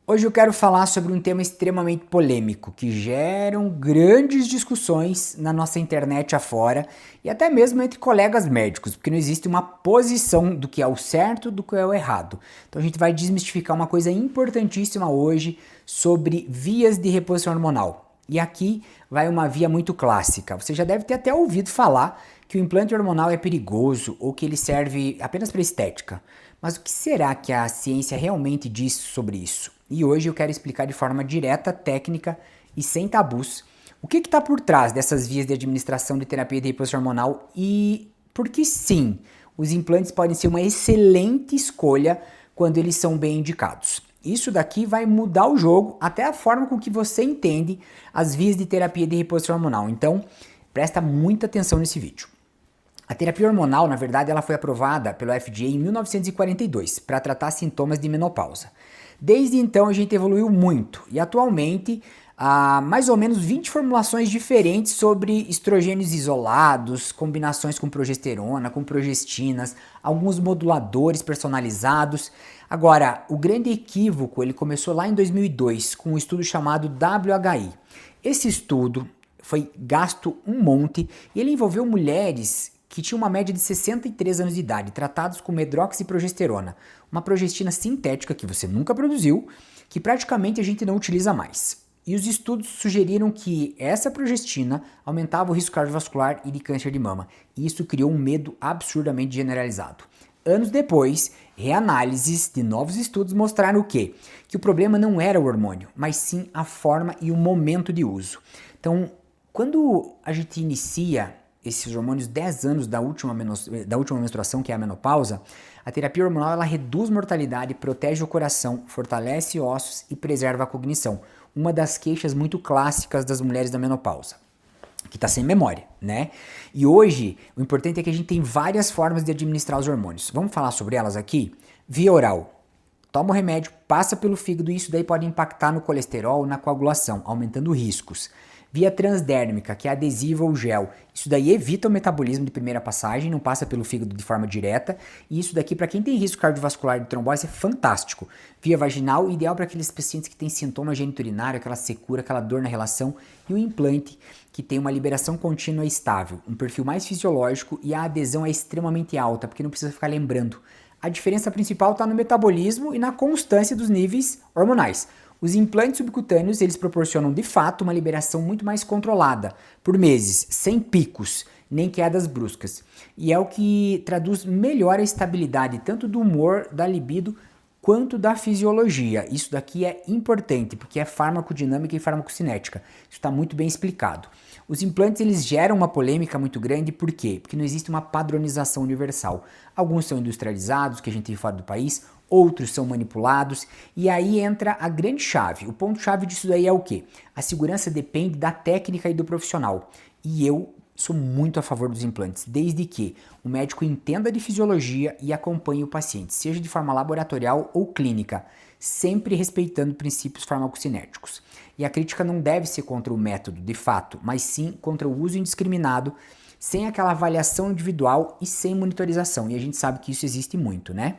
Hoje eu quero falar sobre um tema extremamente polêmico que geram grandes discussões na nossa internet afora e até mesmo entre colegas médicos, porque não existe uma posição do que é o certo do que é o errado. Então a gente vai desmistificar uma coisa importantíssima hoje sobre vias de reposição hormonal. E aqui vai uma via muito clássica. Você já deve ter até ouvido falar que o implante hormonal é perigoso ou que ele serve apenas para estética. Mas o que será que a ciência realmente diz sobre isso? E hoje eu quero explicar de forma direta, técnica e sem tabus o que está por trás dessas vias de administração de terapia de reposição hormonal e por que sim, os implantes podem ser uma excelente escolha quando eles são bem indicados. Isso daqui vai mudar o jogo, até a forma com que você entende as vias de terapia de reposição hormonal. Então, presta muita atenção nesse vídeo. A terapia hormonal, na verdade, ela foi aprovada pelo FDA em 1942 para tratar sintomas de menopausa. Desde então a gente evoluiu muito e atualmente há mais ou menos 20 formulações diferentes sobre estrogênios isolados, combinações com progesterona, com progestinas, alguns moduladores personalizados. Agora, o grande equívoco ele começou lá em 2002 com um estudo chamado WHI. Esse estudo foi gasto um monte e ele envolveu mulheres que tinham uma média de 63 anos de idade, tratados com medroxiprogesterona, uma progestina sintética que você nunca produziu, que praticamente a gente não utiliza mais. E os estudos sugeriram que essa progestina aumentava o risco cardiovascular e de câncer de mama, e isso criou um medo absurdamente generalizado. Anos depois, reanálises de novos estudos mostraram o quê? Que o problema não era o hormônio, mas sim a forma e o momento de uso. Então, quando a gente inicia esses hormônios 10 anos da última menstruação, que é a menopausa, a terapia hormonal ela reduz mortalidade, protege o coração, fortalece ossos e preserva a cognição. Uma das queixas muito clássicas das mulheres da menopausa, que está sem memória, né? E hoje, o importante é que a gente tem várias formas de administrar os hormônios. Vamos falar sobre elas aqui? Via oral. Toma o remédio, passa pelo fígado e isso daí pode impactar no colesterol, na coagulação, aumentando riscos. Via transdérmica, que é adesiva ou gel. Isso daí evita o metabolismo de primeira passagem, não passa pelo fígado de forma direta. E isso daqui, para quem tem risco cardiovascular de trombose, é fantástico. Via vaginal, ideal para aqueles pacientes que têm sintomas geniturinários, aquela secura, aquela dor na relação. E o implante, que tem uma liberação contínua e estável, um perfil mais fisiológico e a adesão é extremamente alta, porque não precisa ficar lembrando. A diferença principal está no metabolismo e na constância dos níveis hormonais. Os implantes subcutâneos, eles proporcionam de fato uma liberação muito mais controlada, por meses, sem picos, nem quedas bruscas. E é o que traduz melhor a estabilidade tanto do humor, da libido, quanto da fisiologia. Isso daqui é importante, porque é farmacodinâmica e farmacocinética. Isso está muito bem explicado. Os implantes eles geram uma polêmica muito grande, por quê? Porque não existe uma padronização universal. Alguns são industrializados, que a gente tem fora do país, outros são manipulados, e aí entra a grande chave. O ponto-chave disso daí é o quê? A segurança depende da técnica e do profissional. E eu sou muito a favor dos implantes, desde que o médico entenda de fisiologia e acompanhe o paciente, seja de forma laboratorial ou clínica, sempre respeitando princípios farmacocinéticos. E a crítica não deve ser contra o método, de fato, mas sim contra o uso indiscriminado, sem aquela avaliação individual e sem monitorização. E a gente sabe que isso existe muito, né?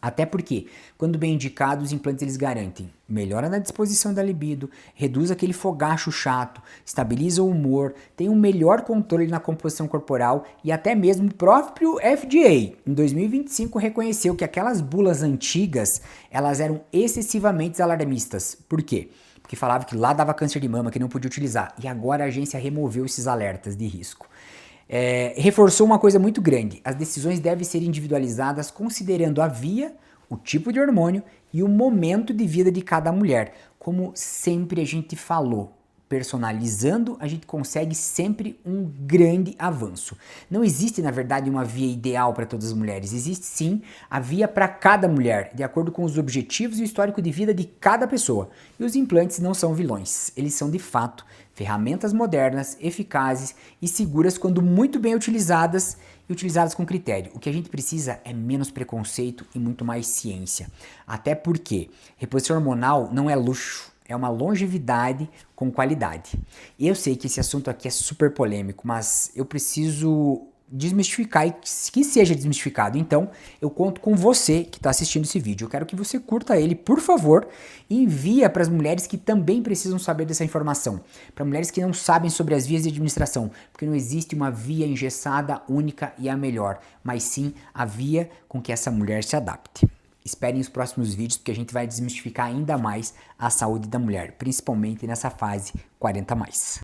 Até porque, quando bem indicados, os implantes eles garantem melhora na disposição da libido, reduz aquele fogacho chato, estabiliza o humor, tem um melhor controle na composição corporal e até mesmo o próprio FDA, em 2025, reconheceu que aquelas bulas antigas, elas eram excessivamente alarmistas. Por quê? Porque falava que lá dava câncer de mama, que não podia utilizar. E agora a agência removeu esses alertas de risco. Reforçou uma coisa muito grande. As decisões devem ser individualizadas considerando a via, o tipo de hormônio e o momento de vida de cada mulher. Como sempre a gente falou, personalizando, a gente consegue sempre um grande avanço. Não existe, na verdade, uma via ideal para todas as mulheres. Existe sim a via para cada mulher, de acordo com os objetivos e o histórico de vida de cada pessoa. E os implantes não são vilões, eles são de fato ferramentas modernas, eficazes e seguras quando muito bem utilizadas e utilizadas com critério. O que a gente precisa é menos preconceito e muito mais ciência. Até porque reposição hormonal não é luxo, é uma longevidade com qualidade. Eu sei que esse assunto aqui é super polêmico, mas eu preciso desmistificar e que seja desmistificado. Então, eu conto com você que está assistindo esse vídeo. Eu quero que você curta ele, por favor, e envia para as mulheres que também precisam saber dessa informação. Para mulheres que não sabem sobre as vias de administração, porque não existe uma via engessada, única e a melhor, mas sim a via com que essa mulher se adapte. Esperem os próximos vídeos, porque a gente vai desmistificar ainda mais a saúde da mulher, principalmente nessa fase 40+.